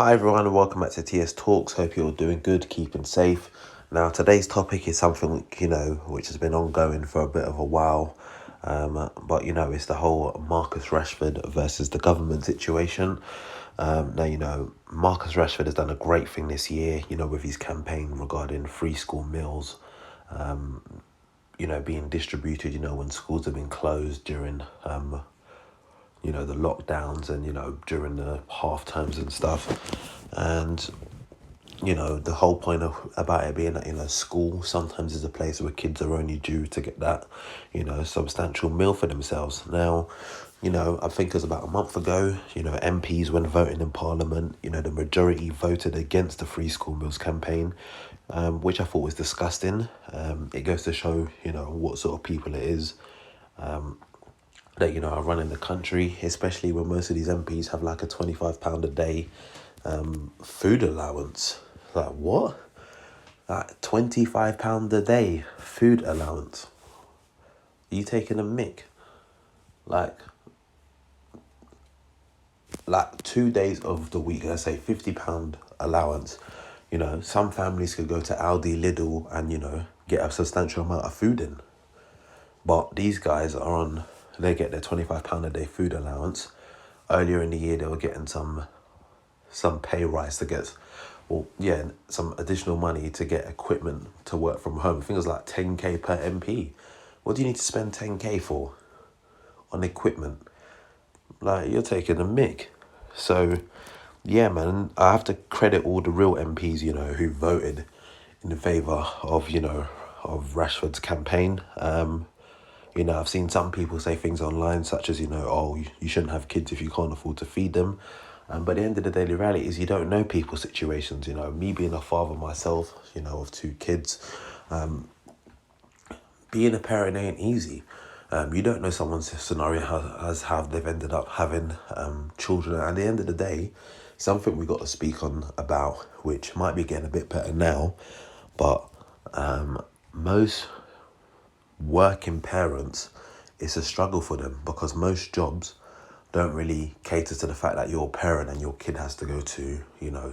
Hi everyone and welcome back to TS Talks. Hope you're all doing good, keeping safe. Now today's topic is something, which has been ongoing for a bit of a while. But it's the whole Marcus Rashford versus the government situation. Now, Marcus Rashford has done a great thing this year, with his campaign regarding free school meals, being distributed, when schools have been closed during the lockdowns and, during the half times and stuff. And, the whole point about it being that, school sometimes is a place where kids are only due to get that, substantial meal for themselves. Now, I think it was about a month ago, MPs when voting in Parliament, the majority voted against the free school meals campaign, which I thought was disgusting. It goes to show, what sort of people it is. That are running the country, especially when most of these MPs have like a £25 a day food allowance. Like what? Like £25 a day food allowance? Are you taking a mick? Like 2 days of the week, let's say £50 allowance. Some families could go to Aldi, Lidl, and get a substantial amount of food in. But these guys they get their £25 a day food allowance. Earlier in the year, they were getting some pay rise to get, some additional money to get equipment to work from home. I think it was like 10k per MP. What do you need to spend 10k for on equipment? Like, you're taking a mick. So, yeah, man, I have to credit all the real MPs, who voted in favour of, of Rashford's campaign. I've seen some people say things online such as, you shouldn't have kids if you can't afford to feed them. But at the end of the day, the reality is you don't know people's situations. Me being a father myself, of 2 kids, being a parent ain't easy. You don't know someone's scenario as how they've ended up having children. And at the end of the day, something we got to speak on about, which might be getting a bit better now, but most working parents, it's a struggle for them because most jobs don't really cater to the fact that you're a parent and your kid has to go to,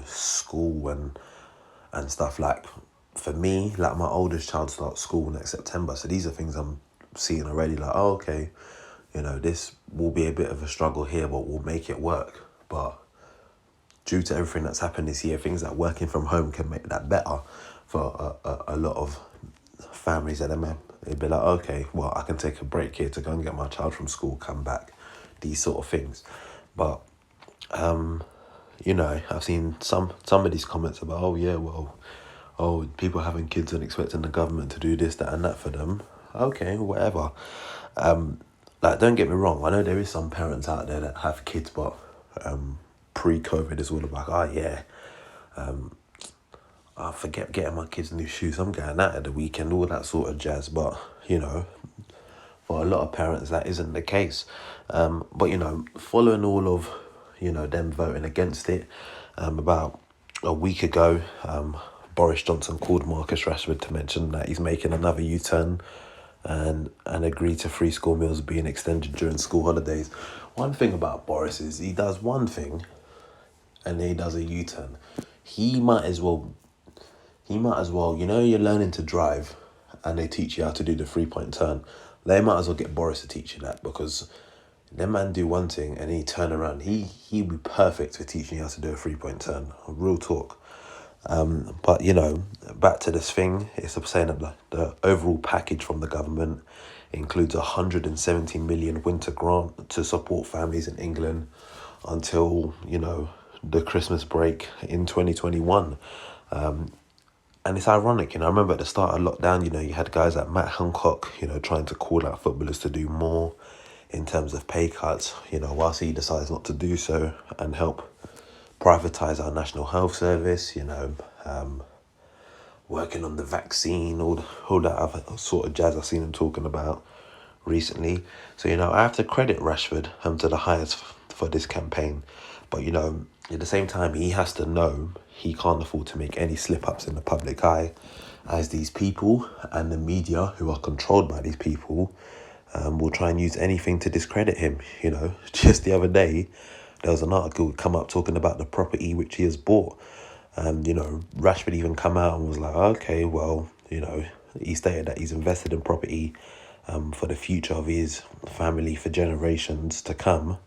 school and stuff. Like, for me, like, my oldest child starts school next September. So these are things I'm seeing already, like, oh, okay, this will be a bit of a struggle here, but we'll make it work. But due to everything that's happened this year, things like working from home can make that better for a lot of families that they'd be like, okay, well, I can take a break here to go and get my child from school, come back, these sort of things. But I've seen some of these comments about, people having kids and expecting the government to do this, that and that for them. Okay, whatever. Don't get me wrong, I know there is some parents out there that have kids, but pre-COVID is all about, I forget getting my kids new shoes, I'm going out at the weekend, all that sort of jazz. But, for a lot of parents, that isn't the case. But, following all of, them voting against it, about a week ago, Boris Johnson called Marcus Rashford to mention that he's making another U-turn and agreed to free school meals being extended during school holidays. One thing about Boris is he does one thing and then he does a U-turn. He might as well, you're learning to drive and they teach you how to do the 3-point turn. They might as well get Boris to teach you that, because that man do one thing and he turn around. He'd be perfect for teaching you how to do a 3-point turn. Real talk. But, back to this thing, it's saying that the overall package from the government includes a 170 million winter grant to support families in England until, the Christmas break in 2021. And it's ironic, I remember at the start of lockdown, you had guys like Matt Hancock, trying to call out footballers to do more in terms of pay cuts, whilst he decides not to do so and help privatise our National Health Service, working on the vaccine, all that other sort of jazz I've seen him talking about recently. So, I have to credit Rashford to the highest for this campaign. But, at the same time, he has to know he can't afford to make any slip-ups in the public eye, as these people and the media, who are controlled by these people, will try and use anything to discredit him. Just the other day, there was an article come up talking about the property which he has bought. And, Rashford even come out and was like, okay, well, he stated that he's invested in property for the future of his family for generations to come.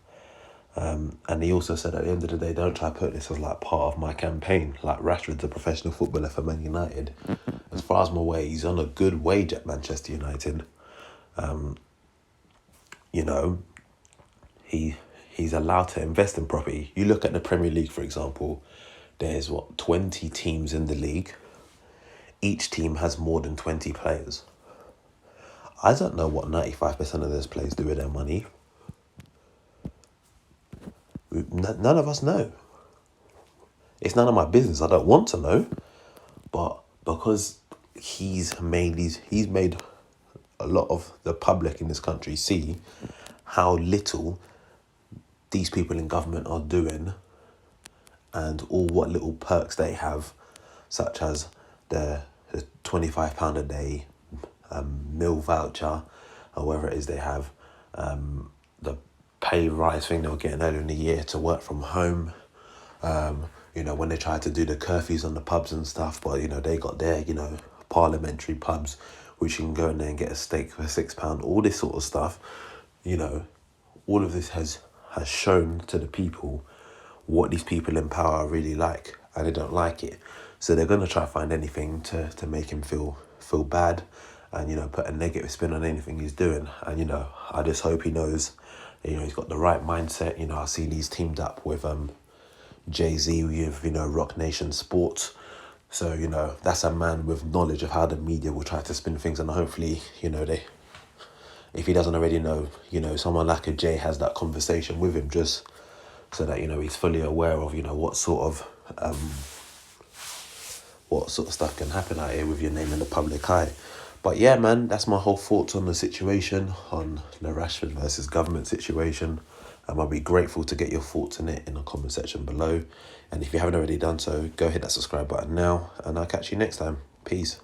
And he also said at the end of the day, don't try to put this as like part of my campaign. Like Rashford's a professional footballer for Man United. As far as I'm aware, he's on a good wage at Manchester United. He's allowed to invest in property. You look at the Premier League, for example, there's 20 teams in the league. Each team has more than 20 players. I don't know what 95% of those players do with their money. None of us know. It's none of my business. I don't want to know. But because he's made a lot of the public in this country see how little these people in government are doing and all what little perks they have, such as the £25 a day meal voucher or whatever it is they have, the pay rise thing they were getting earlier in the year to work from home, when they tried to do the curfews on the pubs and stuff, but they got their parliamentary pubs which you can go in there and get a steak for £6, all this sort of stuff. All of this has shown to the people what these people in power are really like, and they don't like it. So they're going to try to find anything to make him feel bad and, put a negative spin on anything he's doing. And, I just hope he knows, he's got the right mindset. I've seen he's teamed up with Jay-Z with, Rock Nation Sports. So, that's a man with knowledge of how the media will try to spin things. And hopefully, if he doesn't already know, someone like a Jay has that conversation with him just so that, he's fully aware of, what sort of stuff can happen out here with your name in the public eye. But yeah, man, that's my whole thoughts on the situation, on the Rashford versus government situation. I'll be grateful to get your thoughts on it in the comment section below. And if you haven't already done so, go hit that subscribe button now, and I'll catch you next time. Peace.